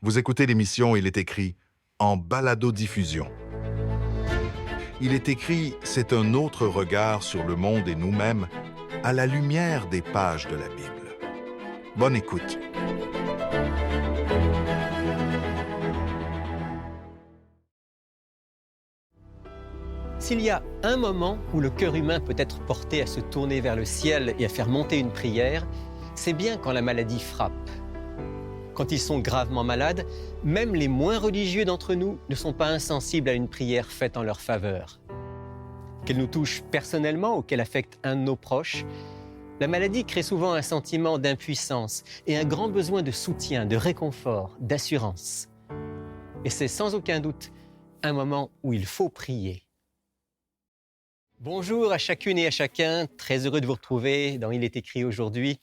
Vous écoutez l'émission Il est écrit en balado-diffusion. Il est écrit, c'est un autre regard sur le monde et nous-mêmes à la lumière des pages de la Bible. Bonne écoute. S'il y a un moment où le cœur humain peut être porté à se tourner vers le ciel et à faire monter une prière, c'est bien quand la maladie frappe. Quand ils sont gravement malades, même les moins religieux d'entre nous ne sont pas insensibles à une prière faite en leur faveur. Qu'elle nous touche personnellement ou qu'elle affecte un de nos proches, la maladie crée souvent un sentiment d'impuissance et un grand besoin de soutien, de réconfort, d'assurance. Et c'est sans aucun doute un moment où il faut prier. Bonjour à chacune et à chacun, très heureux de vous retrouver dans Il est écrit aujourd'hui.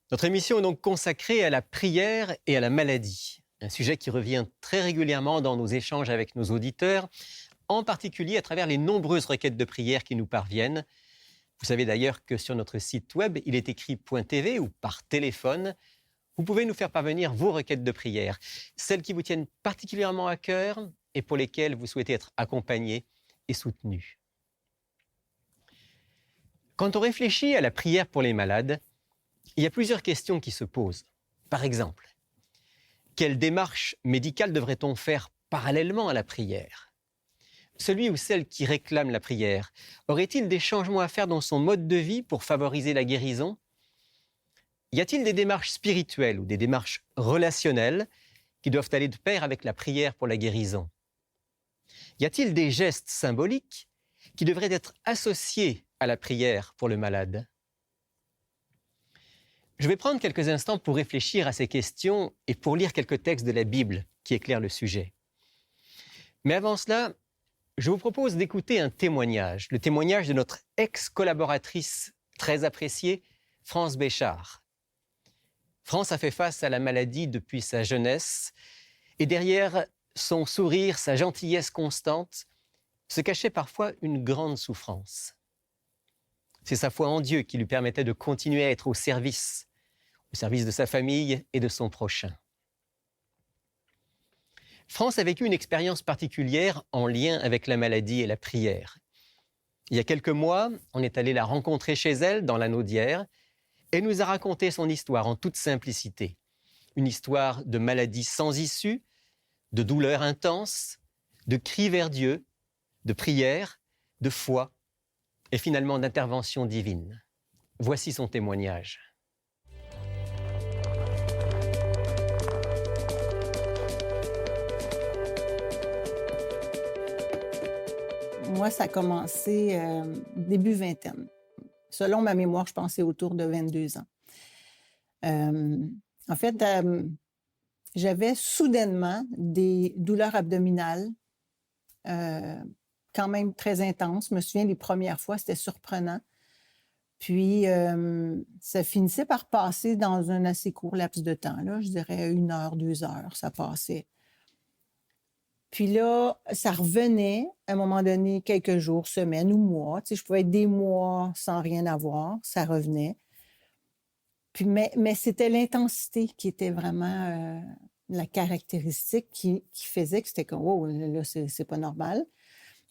Notre émission est donc consacrée à la prière et à la maladie, un sujet qui revient très régulièrement dans nos échanges avec nos auditeurs, en particulier à travers les nombreuses requêtes de prière qui nous parviennent. Vous savez d'ailleurs que sur notre site web, il est écrit.tv ou par téléphone, vous pouvez nous faire parvenir vos requêtes de prière, celles qui vous tiennent particulièrement à cœur et pour lesquelles vous souhaitez être accompagné et soutenu. Quand on réfléchit à la prière pour les malades, il y a plusieurs questions qui se posent. Par exemple, quelle démarche médicale devrait-on faire parallèlement à la prière ? Celui ou celle qui réclame la prière, aurait-il des changements à faire dans son mode de vie pour favoriser la guérison ? Y a-t-il des démarches spirituelles ou des démarches relationnelles qui doivent aller de pair avec la prière pour la guérison ? Y a-t-il des gestes symboliques qui devraient être associés à la prière pour le malade ? Je vais prendre quelques instants pour réfléchir à ces questions et pour lire quelques textes de la Bible qui éclairent le sujet. Mais avant cela, je vous propose d'écouter un témoignage, le témoignage de notre ex-collaboratrice très appréciée, France Béchard. France a fait face à la maladie depuis sa jeunesse et derrière son sourire, sa gentillesse constante, se cachait parfois une grande souffrance. C'est sa foi en Dieu qui lui permettait de continuer à être au service de sa famille et de son prochain. France a vécu une expérience particulière en lien avec la maladie et la prière. Il y a quelques mois, on est allé la rencontrer chez elle, dans l'Anneau d'Hyères, et elle nous a raconté son histoire en toute simplicité. Une histoire de maladie sans issue, de douleur intense, de cris vers Dieu, de prière, de foi et finalement d'intervention divine. Voici son témoignage. Moi, ça a commencé début vingtaine. Selon ma mémoire, je pensais autour de 22 ans. En fait, j'avais soudainement des douleurs abdominales quand même très intenses. Je me souviens, les premières fois, c'était surprenant. Puis, ça finissait par passer dans un assez court laps de temps. Là, je dirais 1 heure, 2 heures, ça passait. Puis là, ça revenait à un moment donné, quelques jours, semaines ou mois. Tu sais, je pouvais être des mois sans rien avoir, ça revenait. Puis, mais c'était l'intensité qui était vraiment la caractéristique qui faisait que c'était comme, oh, là, c'est pas normal.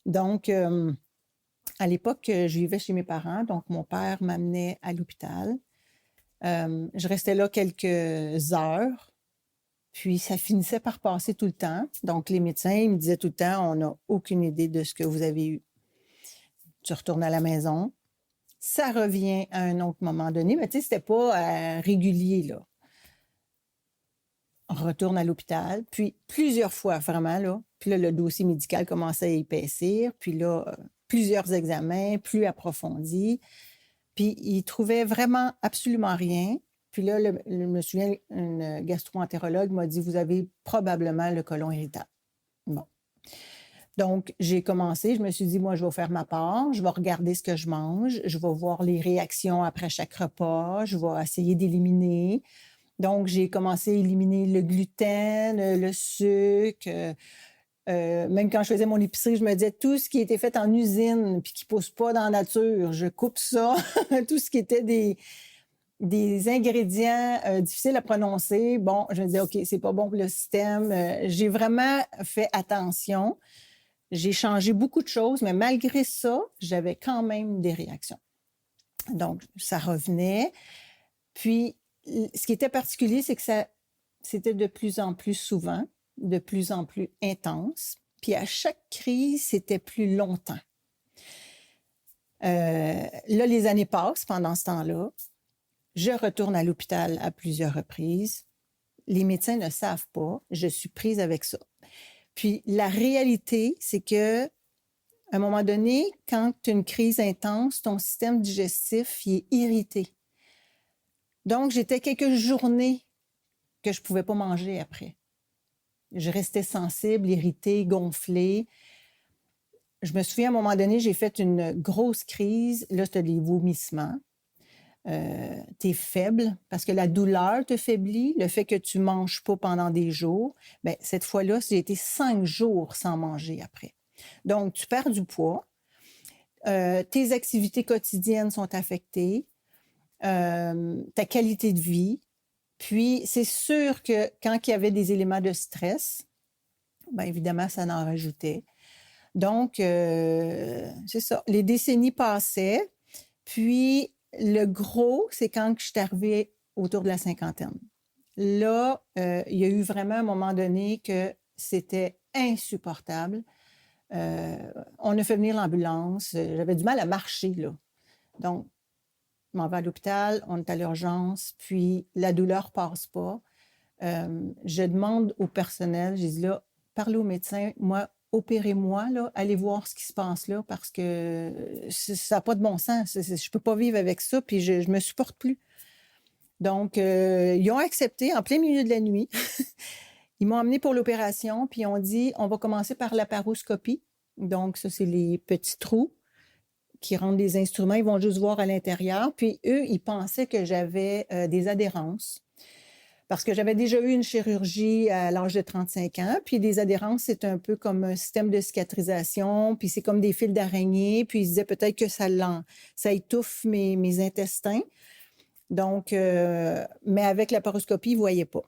Donc, à l'époque, je vivais chez mes parents, donc mon père m'amenait à l'hôpital. Je restais là quelques heures. Puis, ça finissait par passer tout le temps. Donc, les médecins, ils me disaient tout le temps, on n'a aucune idée de ce que vous avez eu. Tu retournes à la maison. Ça revient à un autre moment donné, mais tu sais, c'était pas régulier, là. On retourne à l'hôpital, puis plusieurs fois, vraiment, là. Puis là, le dossier médical commençait à épaissir. Puis là, plusieurs examens, plus approfondis. Puis, ils trouvaient vraiment absolument rien. Puis là, je me souviens, une gastro-entérologue m'a dit, vous avez probablement le côlon irritable. Bon. Donc, j'ai commencé, je me suis dit, moi, je vais faire ma part, je vais regarder ce que je mange, je vais voir les réactions après chaque repas, je vais essayer d'éliminer. Donc, j'ai commencé à éliminer le gluten, le sucre. Même quand je faisais mon épicerie, je me disais, tout ce qui était fait en usine puis qui ne pousse pas dans la nature, je coupe ça. Tout ce qui était des ingrédients difficiles à prononcer. Bon, je me disais, OK, c'est pas bon pour le système. J'ai vraiment fait attention. J'ai changé beaucoup de choses, mais malgré ça, j'avais quand même des réactions. Donc, ça revenait. Puis, ce qui était particulier, c'est que c'était de plus en plus souvent, de plus en plus intense. Puis, à chaque crise, c'était plus longtemps. Là, les années passent pendant ce temps-là. Je retourne à l'hôpital à plusieurs reprises. Les médecins ne savent pas. Je suis prise avec ça. Puis, la réalité, c'est que à un moment donné, quand tu as une crise intense, ton système digestif il est irrité. Donc, j'étais quelques journées que je ne pouvais pas manger après. Je restais sensible, irritée, gonflée. Je me souviens, à un moment donné, j'ai fait une grosse crise. Là, tu as des vomissements. Tu es faible parce que la douleur te faiblit. Le fait que tu ne manges pas pendant des jours. Bien, cette fois-là, j'ai été 5 jours sans manger après. Donc, tu perds du poids. Tes activités quotidiennes sont affectées. Ta qualité de vie. Puis, c'est sûr que quand il y avait des éléments de stress, bien évidemment, ça en rajoutait. Donc, c'est ça. Les décennies passaient. Puis, le gros, c'est quand je suis arrivée autour de la cinquantaine. Là, il y a eu vraiment un moment donné que c'était insupportable. On a fait venir l'ambulance. J'avais du mal à marcher, là. Donc, je m'en vais à l'hôpital, on est à l'urgence, puis la douleur ne passe pas. Je demande au personnel, je dis là, parlez au médecin, moi, opérez-moi, là, allez voir ce qui se passe là, parce que ça n'a pas de bon sens. Je ne peux pas vivre avec ça, puis je ne me supporte plus. Donc, ils ont accepté en plein milieu de la nuit. Ils m'ont amené pour l'opération, puis ils ont dit, on va commencer par la laparoscopie. Donc, ça, c'est les petits trous qui rentrent des instruments. Ils vont juste voir à l'intérieur. Puis, eux, ils pensaient que j'avais des adhérences. Parce que j'avais déjà eu une chirurgie à l'âge de 35 ans. Puis, des adhérences, c'est un peu comme un système de cicatrisation. Puis, c'est comme des fils d'araignée. Puis, ils disaient peut-être que ça étouffe mes intestins. Donc, mais avec la laparoscopie, ils ne voyaient pas.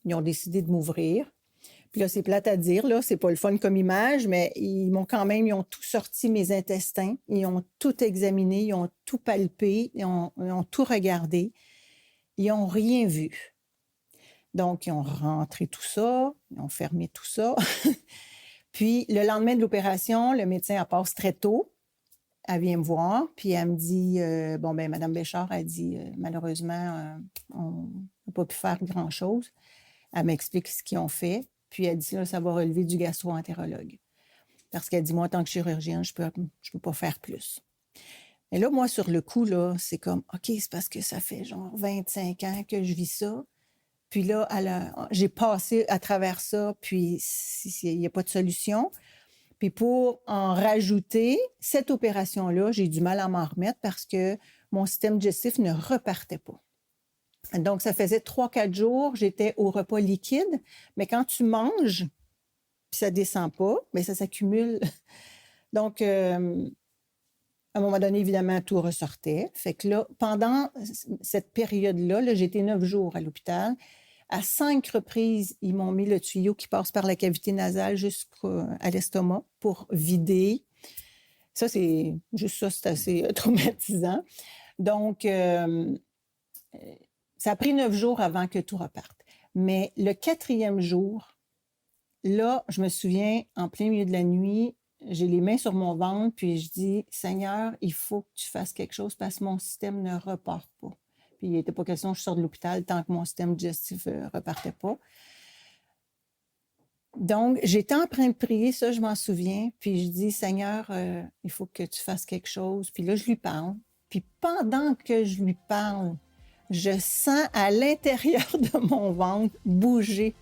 Ils ont décidé de m'ouvrir. Puis là, c'est plate à dire, là, c'est pas le fun comme image, mais ils ont tout sorti mes intestins, ils ont tout examiné, ils ont tout palpé, ils ont tout regardé. Ils n'ont rien vu. Donc, ils ont rentré tout ça, ils ont fermé tout ça. Puis, le lendemain de l'opération, le médecin, elle passe très tôt. Elle vient me voir, puis elle me dit, Madame Béchard a dit, malheureusement, on n'a pas pu faire grand-chose. Elle m'explique ce qu'ils ont fait. Puis elle dit, là, ça va relever du gastro-entérologue. Parce qu'elle dit, moi, en tant que chirurgienne, je peux pas faire plus. Et là, moi, sur le coup, là, c'est comme, OK, c'est parce que ça fait genre 25 ans que je vis ça. Puis là, j'ai passé à travers ça, puis il n'y a pas de solution. Puis pour en rajouter, cette opération-là, j'ai du mal à m'en remettre parce que mon système digestif ne repartait pas. Donc, ça faisait 3-4 jours, j'étais au repas liquide, mais quand tu manges, puis ça ne descend pas, bien, ça s'accumule. Donc, à un moment donné, évidemment, tout ressortait. Fait que là, pendant cette période-là, là, j'ai été 9 jours à l'hôpital. À 5 reprises, ils m'ont mis le tuyau qui passe par la cavité nasale jusqu'à l'estomac pour vider. Ça, c'est assez traumatisant. Donc, ça a pris 9 jours avant que tout reparte. Mais le 4e jour, là, je me souviens, en plein milieu de la nuit, j'ai les mains sur mon ventre, puis je dis, Seigneur, il faut que tu fasses quelque chose parce que mon système ne repart pas. Puis il n'était pas question que je sorte de l'hôpital tant que mon système digestif ne repartait pas. Donc, j'étais en train de prier, ça, je m'en souviens. Puis je dis, Seigneur, il faut que tu fasses quelque chose. Puis là, je lui parle. Puis pendant que je lui parle, je sens à l'intérieur de mon ventre bouger.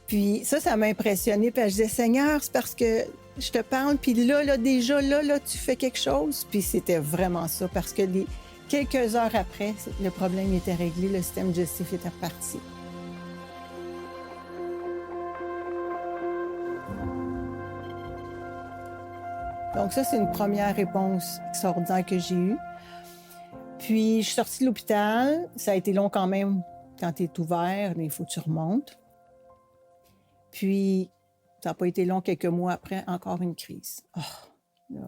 Puis ça m'a impressionnée. Puis je disais, Seigneur, c'est parce que je te parle. Puis là, déjà, là, tu fais quelque chose. Puis c'était vraiment ça. Parce que quelques heures après, le problème était réglé. Le système digestif était reparti. Donc ça, c'est une première réponse extraordinaire que j'ai eue. Puis, je suis sortie de l'hôpital. Ça a été long quand même. Quand tu es ouvert, il faut que tu remontes. Puis, ça n'a pas été long, quelques mois après, encore une crise. Oh, là,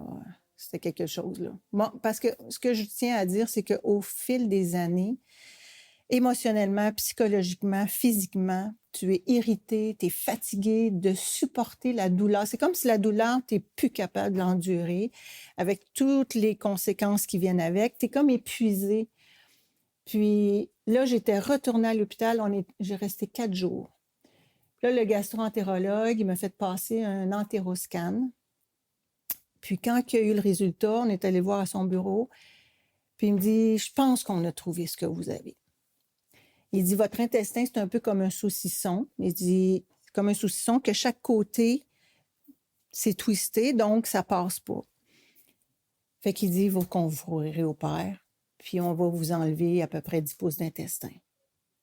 c'était quelque chose, là. Bon, parce que ce que je tiens à dire, c'est qu'au fil des années, émotionnellement, psychologiquement, physiquement, tu es irrité, tu es fatigué de supporter la douleur. C'est comme si la douleur, tu n'es plus capable de l'endurer avec toutes les conséquences qui viennent avec. Tu es comme épuisé. Puis là, j'étais retournée à l'hôpital. J'ai resté 4 jours. Là, le gastro-entérologue, il m'a fait passer un entéroscan. Puis quand il y a eu le résultat, on est allé voir à son bureau. Puis il me dit, je pense qu'on a trouvé ce que vous avez. Il dit, votre intestin, c'est un peu comme un saucisson. Il dit, c'est comme un saucisson que chaque côté, c'est twisté, donc ça passe pas. Fait qu'il dit, il faut qu'on vous réopère, puis on va vous enlever à peu près 10 pouces d'intestin.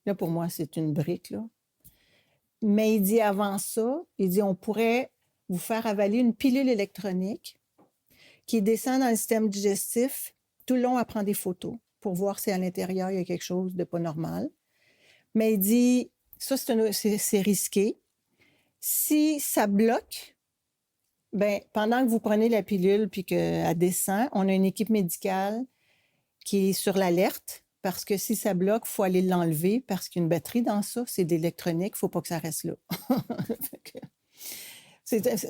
Là, pour moi, c'est une brique, là. Mais il dit, avant ça, il dit, on pourrait vous faire avaler une pilule électronique qui descend dans le système digestif. Tout le long, elle prend des photos pour voir si à l'intérieur, il y a quelque chose de pas normal. Mais il dit, ça, c'est risqué. Si ça bloque, bien, pendant que vous prenez la pilule puis qu'elle descend, on a une équipe médicale qui est sur l'alerte parce que si ça bloque, il faut aller l'enlever parce qu'il y a une batterie dans ça, c'est d'électronique, il ne faut pas que ça reste là.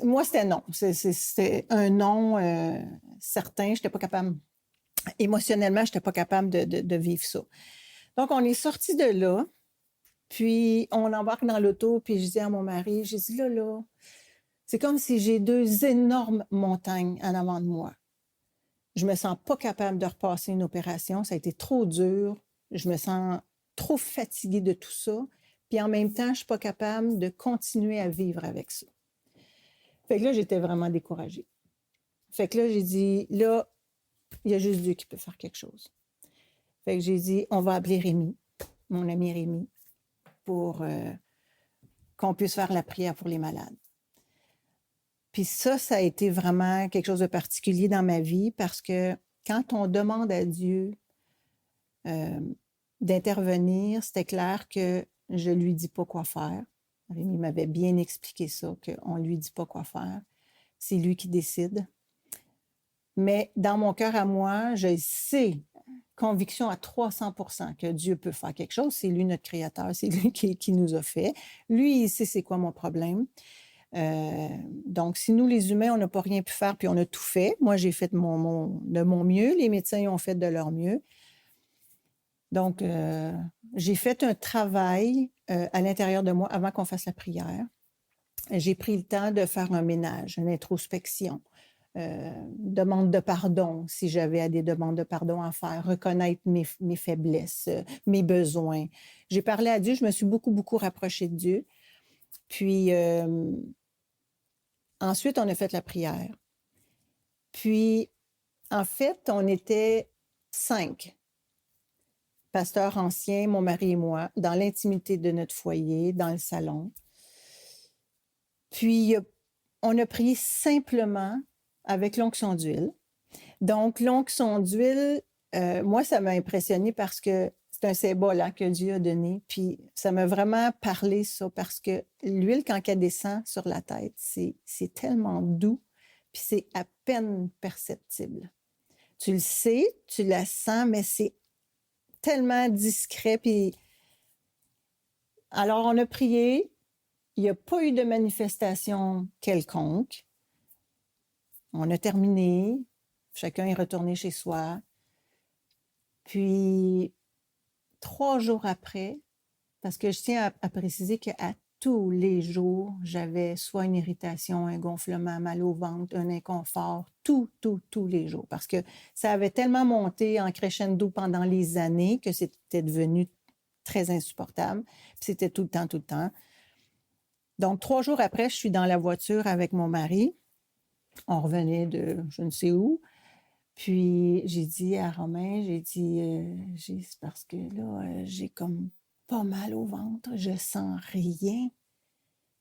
Moi, c'était non. C'était un non certain. Je n'étais pas capable, émotionnellement, je n'étais pas capable de vivre ça. Donc, on est sorti de là. Puis, on embarque dans l'auto, puis je dis à mon mari, j'ai dit, là, c'est comme si j'ai 2 énormes montagnes en avant de moi. Je me sens pas capable de repasser une opération. Ça a été trop dur. Je me sens trop fatiguée de tout ça. Puis, en même temps, je suis pas capable de continuer à vivre avec ça. Fait que là, j'étais vraiment découragée. Fait que là, j'ai dit, là, il y a juste Dieu qui peut faire quelque chose. Fait que j'ai dit, on va appeler Rémi, mon ami Rémi, pour qu'on puisse faire la prière pour les malades. Puis ça a été vraiment quelque chose de particulier dans ma vie parce que quand on demande à Dieu d'intervenir, c'était clair que je ne lui dis pas quoi faire. Rémi m'avait bien expliqué ça, qu'on ne lui dit pas quoi faire. C'est lui qui décide. Mais dans mon cœur à moi, je sais, conviction à 300% que Dieu peut faire quelque chose. C'est lui notre créateur, c'est lui qui nous a fait. Lui, il sait c'est quoi mon problème. Donc, si nous, les humains, on n'a pas rien pu faire, puis on a tout fait. Moi, j'ai fait de mon mieux. Les médecins ont fait de leur mieux. Donc, j'ai fait un travail à l'intérieur de moi avant qu'on fasse la prière. J'ai pris le temps de faire un ménage, une introspection. Demande de pardon, si j'avais des demandes de pardon à faire, reconnaître mes faiblesses, mes besoins. J'ai parlé à Dieu, je me suis beaucoup, beaucoup rapprochée de Dieu. Puis, ensuite, on a fait la prière. Puis, en fait, on était 5, pasteurs anciens, mon mari et moi, dans l'intimité de notre foyer, dans le salon. Puis, on a prié simplement avec l'onction d'huile. Donc, l'onction d'huile, moi, ça m'a impressionnée parce que c'est un symbole que Dieu a donné. Puis, ça m'a vraiment parlé, ça, parce que l'huile, quand elle descend sur la tête, c'est tellement doux, puis c'est à peine perceptible. Tu le sais, tu la sens, mais c'est tellement discret. Puis, alors, on a prié. Il n'y a pas eu de manifestation quelconque. On a terminé, chacun est retourné chez soi. Puis, 3 jours après, parce que je tiens à préciser qu'à tous les jours, j'avais soit une irritation, un gonflement, mal au ventre, un inconfort, tous les jours. Parce que ça avait tellement monté en crescendo pendant les années que c'était devenu très insupportable. Puis c'était tout le temps. Donc, 3 jours après, je suis dans la voiture avec mon mari. On revenait de je ne sais où. Puis, j'ai dit à Romain, c'est parce que là, j'ai comme pas mal au ventre, je sens rien.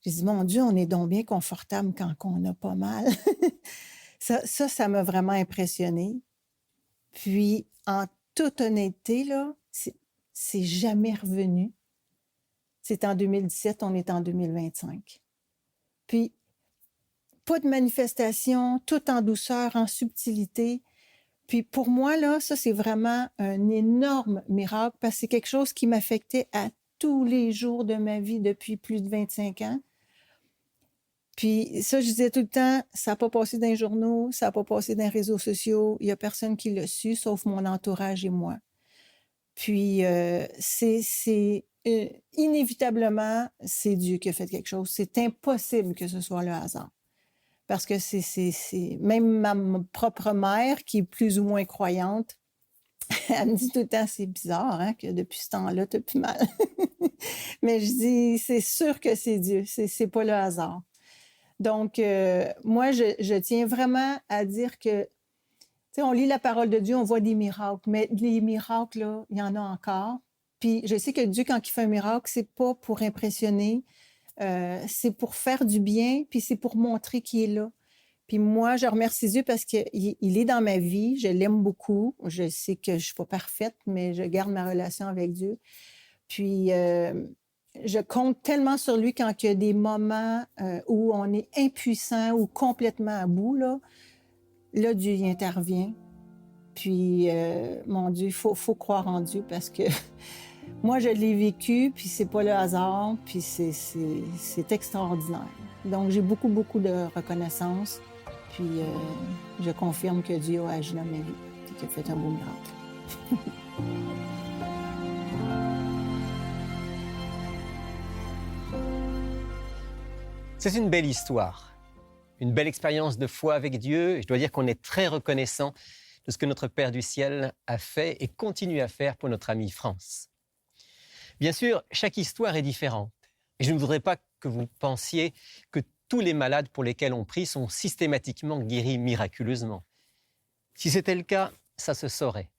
J'ai dit, mon Dieu, on est donc bien confortable quand on a pas mal. ça m'a vraiment impressionnée. Puis, en toute honnêteté, là, c'est jamais revenu. C'est en 2017, on est en 2025. Puis, pas de manifestation, tout en douceur, en subtilité. Puis pour moi, là, ça, c'est vraiment un énorme miracle parce que c'est quelque chose qui m'affectait à tous les jours de ma vie depuis plus de 25 ans. Puis ça, je disais tout le temps, ça n'a pas passé dans les journaux, ça n'a pas passé dans les réseaux sociaux, il n'y a personne qui l'a su, sauf mon entourage et moi. Puis inévitablement, c'est Dieu qui a fait quelque chose. C'est impossible que ce soit le hasard. Parce que même ma propre mère, qui est plus ou moins croyante, elle me dit tout le temps, c'est bizarre hein, que depuis ce temps-là, tu as plus mal. Mais je dis, c'est sûr que c'est Dieu, c'est pas le hasard. Donc, moi, je tiens vraiment à dire que, tu sais, on lit la parole de Dieu, on voit des miracles, mais les miracles, là, il y en a encore. Puis je sais que Dieu, quand il fait un miracle, c'est pas pour impressionner, c'est pour faire du bien, puis c'est pour montrer qu'il est là. Puis moi, je remercie Dieu parce qu'il est dans ma vie, je l'aime beaucoup. Je sais que je ne suis pas parfaite, mais je garde ma relation avec Dieu. Puis je compte tellement sur lui quand il y a des moments où on est impuissant ou complètement à bout, là Dieu y intervient. Puis, mon Dieu, il faut croire en Dieu parce que moi, je l'ai vécu, puis c'est pas le hasard, puis c'est extraordinaire. Donc, j'ai beaucoup, beaucoup de reconnaissance, puis je confirme que Dieu a agi dans ma vie, et qu'il a fait un beau miracle. C'est une belle histoire, une belle expérience de foi avec Dieu. Je dois dire qu'on est très reconnaissant de ce que notre Père du ciel a fait et continue à faire pour notre amie France. Bien sûr, chaque histoire est différente. Et je ne voudrais pas que vous pensiez que tous les malades pour lesquels on prie sont systématiquement guéris miraculeusement. Si c'était le cas, ça se saurait.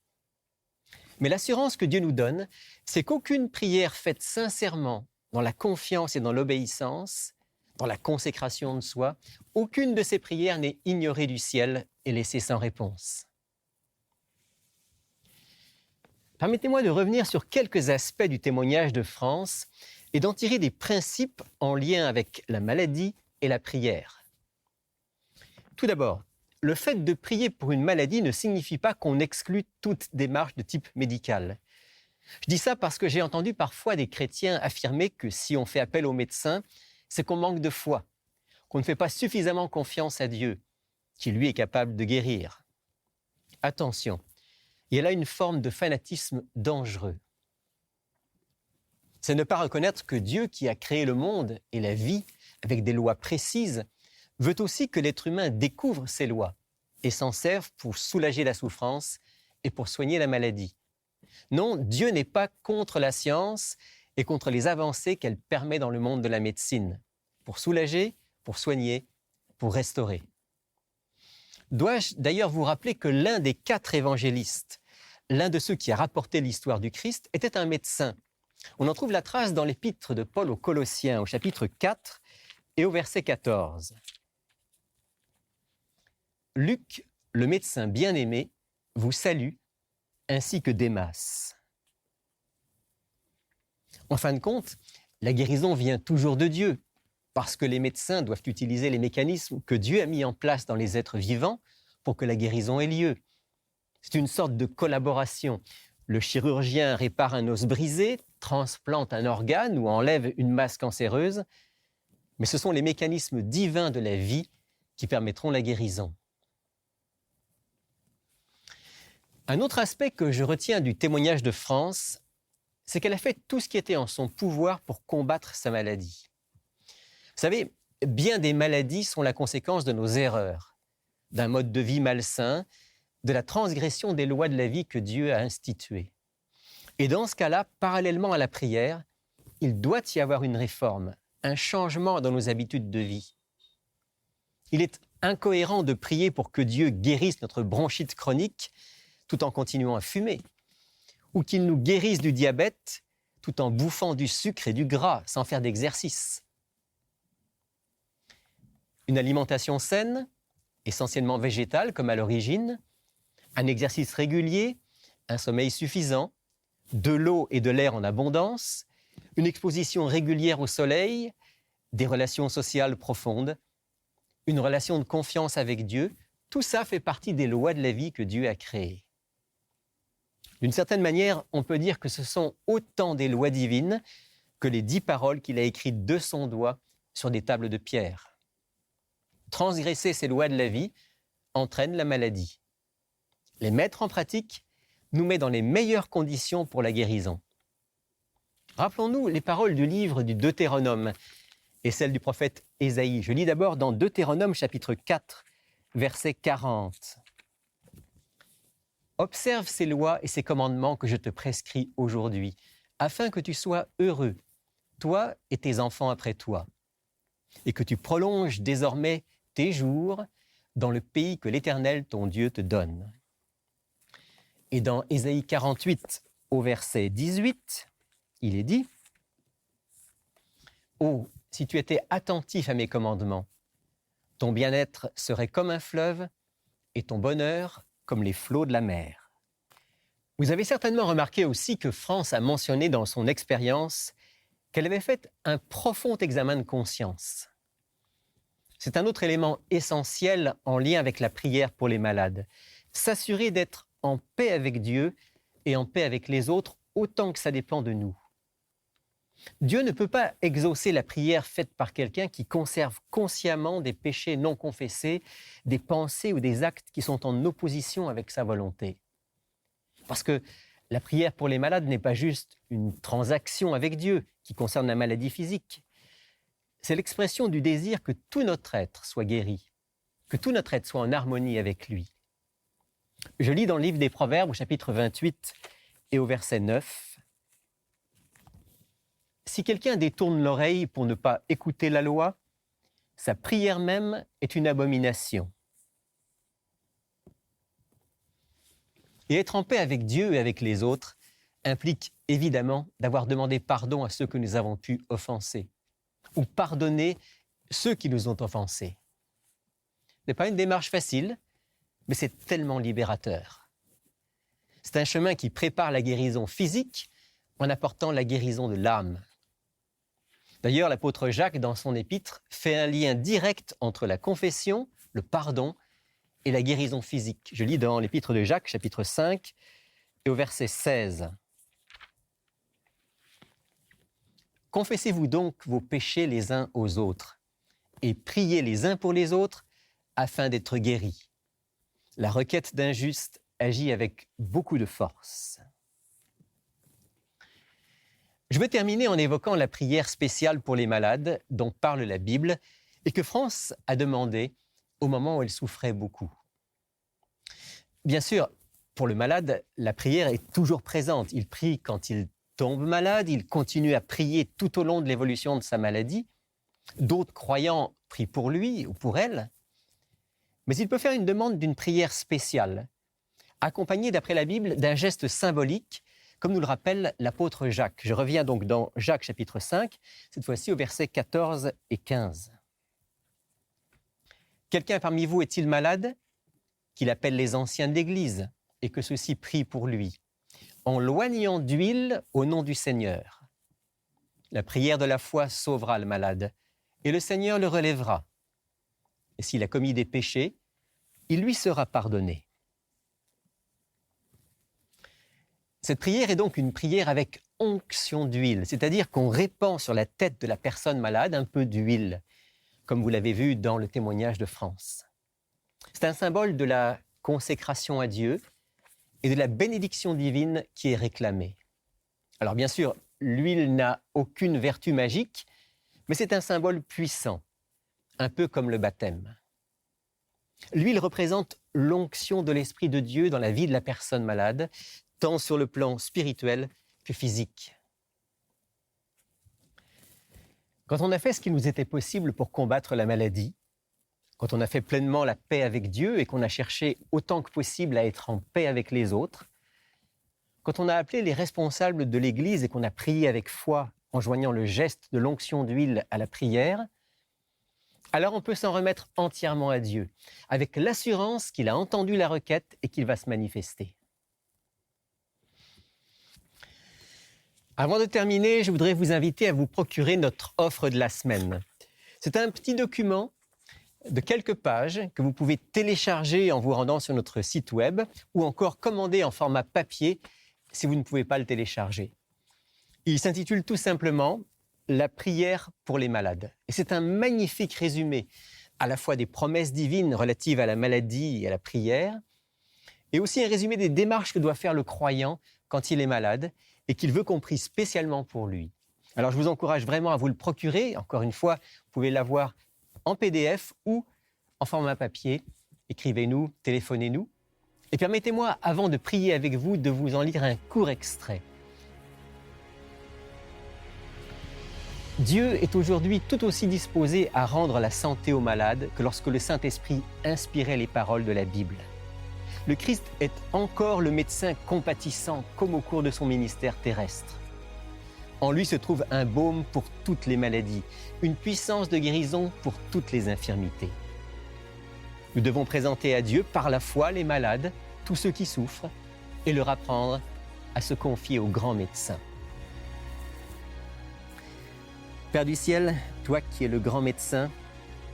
Mais l'assurance que Dieu nous donne, c'est qu'aucune prière faite sincèrement, dans la confiance et dans l'obéissance, dans la consécration de soi, aucune de ces prières n'est ignorée du ciel et laissée sans réponse. Permettez-moi de revenir sur quelques aspects du témoignage de France et d'en tirer des principes en lien avec la maladie et la prière. Tout d'abord, le fait de prier pour une maladie ne signifie pas qu'on exclut toute démarche de type médical. Je dis ça parce que j'ai entendu parfois des chrétiens affirmer que si on fait appel au médecin, c'est qu'on manque de foi, qu'on ne fait pas suffisamment confiance à Dieu, qui lui est capable de guérir. Attention, il y a là une forme de fanatisme dangereux. C'est ne pas reconnaître que Dieu, qui a créé le monde et la vie avec des lois précises, veut aussi que l'être humain découvre ces lois et s'en serve pour soulager la souffrance et pour soigner la maladie. Non, Dieu n'est pas contre la science et contre les avancées qu'elle permet dans le monde de la médecine, pour soulager, pour soigner, pour restaurer. Dois-je d'ailleurs vous rappeler que l'un des 4 évangélistes, l'un de ceux qui a rapporté l'histoire du Christ, était un médecin. On en trouve la trace dans l'épître de Paul aux Colossiens, au chapitre 4 et au verset 14. Luc, le médecin bien-aimé, vous salue, ainsi que Démas. En fin de compte, la guérison vient toujours de Dieu, parce que les médecins doivent utiliser les mécanismes que Dieu a mis en place dans les êtres vivants pour que la guérison ait lieu. C'est une sorte de collaboration. Le chirurgien répare un os brisé, transplante un organe ou enlève une masse cancéreuse, mais ce sont les mécanismes divins de la vie qui permettront la guérison. Un autre aspect que je retiens du témoignage de France, c'est qu'elle a fait tout ce qui était en son pouvoir pour combattre sa maladie. Vous savez, bien des maladies sont la conséquence de nos erreurs, d'un mode de vie malsain, de la transgression des lois de la vie que Dieu a instituées. Et dans ce cas-là, parallèlement à la prière, il doit y avoir une réforme, un changement dans nos habitudes de vie. Il est incohérent de prier pour que Dieu guérisse notre bronchite chronique tout en continuant à fumer, ou qu'il nous guérisse du diabète tout en bouffant du sucre et du gras sans faire d'exercice. Une alimentation saine, essentiellement végétale comme à l'origine, un exercice régulier, un sommeil suffisant, de l'eau et de l'air en abondance, une exposition régulière au soleil, des relations sociales profondes, une relation de confiance avec Dieu, tout ça fait partie des lois de la vie que Dieu a créées. D'une certaine manière, on peut dire que ce sont autant des lois divines que les 10 paroles qu'il a écrites de son doigt sur des tables de pierre. Transgresser ces lois de la vie entraîne la maladie. Les mettre en pratique nous met dans les meilleures conditions pour la guérison. Rappelons-nous les paroles du livre du Deutéronome et celles du prophète Ésaïe. Je lis d'abord dans Deutéronome chapitre 4, verset 40. « Observe ces lois et ces commandements que je te prescris aujourd'hui, afin que tu sois heureux, toi et tes enfants après toi, et que tu prolonges désormais tes jours dans le pays que l'Éternel, ton Dieu, te donne. » Et dans Ésaïe 48, au verset 18, il est dit « Oh, si tu étais attentif à mes commandements, ton bien-être serait comme un fleuve et ton bonheur comme les flots de la mer. » Vous avez certainement remarqué aussi que France a mentionné dans son expérience qu'elle avait fait un profond examen de conscience. C'est un autre élément essentiel en lien avec la prière pour les malades. S'assurer d'être en paix avec Dieu et en paix avec les autres autant que ça dépend de nous. Dieu ne peut pas exaucer la prière faite par quelqu'un qui conserve consciemment des péchés non confessés, des pensées ou des actes qui sont en opposition avec sa volonté. Parce que la prière pour les malades n'est pas juste une transaction avec Dieu qui concerne la maladie physique. C'est l'expression du désir que tout notre être soit guéri, que tout notre être soit en harmonie avec lui. Je lis dans le livre des Proverbes au chapitre 28 et au verset 9. « Si quelqu'un détourne l'oreille pour ne pas écouter la loi, sa prière même est une abomination. » Et être en paix avec Dieu et avec les autres implique évidemment d'avoir demandé pardon à ceux que nous avons pu offenser ou pardonner ceux qui nous ont offensés. Ce n'est pas une démarche facile, mais c'est tellement libérateur. C'est un chemin qui prépare la guérison physique en apportant la guérison de l'âme. D'ailleurs, l'apôtre Jacques, dans son épître, fait un lien direct entre la confession, le pardon et la guérison physique. Je lis dans l'épître de Jacques, chapitre 5, et au verset 16. « Confessez-vous donc vos péchés les uns aux autres, et priez les uns pour les autres, afin d'être guéris. La requête d'un juste agit avec beaucoup de force. » Je veux terminer en évoquant la prière spéciale pour les malades dont parle la Bible et que France a demandé au moment où elle souffrait beaucoup. Bien sûr, pour le malade, la prière est toujours présente. Il prie quand il tombe malade, il continue à prier tout au long de l'évolution de sa maladie. D'autres croyants prient pour lui ou pour elle. Mais il peut faire une demande d'une prière spéciale, accompagnée, d'après la Bible, d'un geste symbolique, comme nous le rappelle l'apôtre Jacques. Je reviens donc dans Jacques chapitre 5, cette fois-ci au verset 14 et 15. « Quelqu'un parmi vous est-il malade? Qu'il appelle les anciens de l'Église et que ceux-ci prient pour lui, en loignant d'huile au nom du Seigneur. La prière de la foi sauvera le malade et le Seigneur le relèvera. Et s'il a commis des péchés, il lui sera pardonné. » Cette prière est donc une prière avec onction d'huile, c'est-à-dire qu'on répand sur la tête de la personne malade un peu d'huile, comme vous l'avez vu dans le témoignage de France. C'est un symbole de la consécration à Dieu et de la bénédiction divine qui est réclamée. Alors bien sûr, l'huile n'a aucune vertu magique, mais c'est un symbole puissant, un peu comme le baptême. L'huile représente l'onction de l'Esprit de Dieu dans la vie de la personne malade, tant sur le plan spirituel que physique. Quand on a fait ce qui nous était possible pour combattre la maladie, quand on a fait pleinement la paix avec Dieu et qu'on a cherché autant que possible à être en paix avec les autres, quand on a appelé les responsables de l'Église et qu'on a prié avec foi en joignant le geste de l'onction d'huile à la prière, alors on peut s'en remettre entièrement à Dieu, avec l'assurance qu'il a entendu la requête et qu'il va se manifester. Avant de terminer, je voudrais vous inviter à vous procurer notre offre de la semaine. C'est un petit document de quelques pages que vous pouvez télécharger en vous rendant sur notre site web ou encore commander en format papier si vous ne pouvez pas le télécharger. Il s'intitule tout simplement « La prière pour les malades ». Et c'est un magnifique résumé à la fois des promesses divines relatives à la maladie et à la prière, et aussi un résumé des démarches que doit faire le croyant quand il est malade et qu'il veut qu'on prie spécialement pour lui. Alors je vous encourage vraiment à vous le procurer. Encore une fois, vous pouvez l'avoir en PDF ou en format papier. Écrivez-nous, téléphonez-nous. Et permettez-moi, avant de prier avec vous, de vous en lire un court extrait. Dieu est aujourd'hui tout aussi disposé à rendre la santé aux malades que lorsque le Saint-Esprit inspirait les paroles de la Bible. Le Christ est encore le médecin compatissant comme au cours de son ministère terrestre. En lui se trouve un baume pour toutes les maladies, une puissance de guérison pour toutes les infirmités. Nous devons présenter à Dieu par la foi les malades, tous ceux qui souffrent, et leur apprendre à se confier au grand médecin. Père du ciel, toi qui es le grand médecin,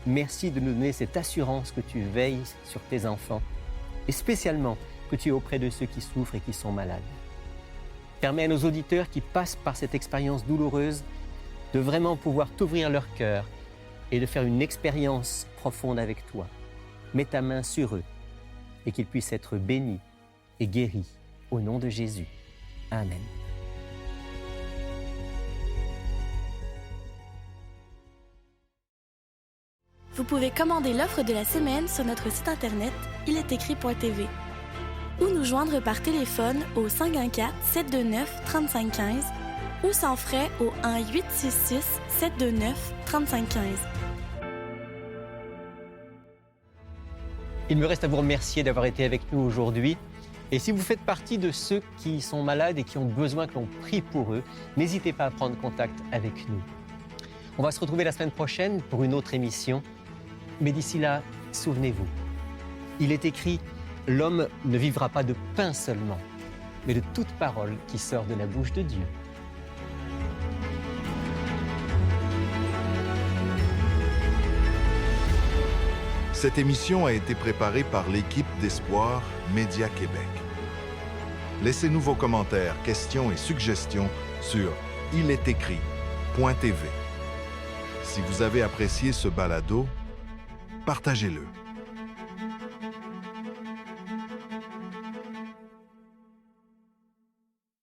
merci de nous donner cette assurance que tu veilles sur tes enfants, et spécialement que tu es auprès de ceux qui souffrent et qui sont malades. Permets à nos auditeurs qui passent par cette expérience douloureuse de vraiment pouvoir t'ouvrir leur cœur et de faire une expérience profonde avec toi. Mets ta main sur eux et qu'ils puissent être bénis et guéris au nom de Jésus. Amen. Vous pouvez commander l'offre de la semaine sur notre site internet ilestécrit.tv ou nous joindre par téléphone au 514-729-3515 ou sans frais au 1-866-729-3515. Il me reste à vous remercier d'avoir été avec nous aujourd'hui. Et si vous faites partie de ceux qui sont malades et qui ont besoin que l'on prie pour eux, n'hésitez pas à prendre contact avec nous. On va se retrouver la semaine prochaine pour une autre émission. Mais d'ici là, souvenez-vous, il est écrit « L'homme ne vivra pas de pain seulement, mais de toute parole qui sort de la bouche de Dieu. » Cette émission a été préparée par l'équipe d'Espoir Média Québec. Laissez-nous vos commentaires, questions et suggestions sur ilestécrit.tv. Si vous avez apprécié ce balado, partagez-le.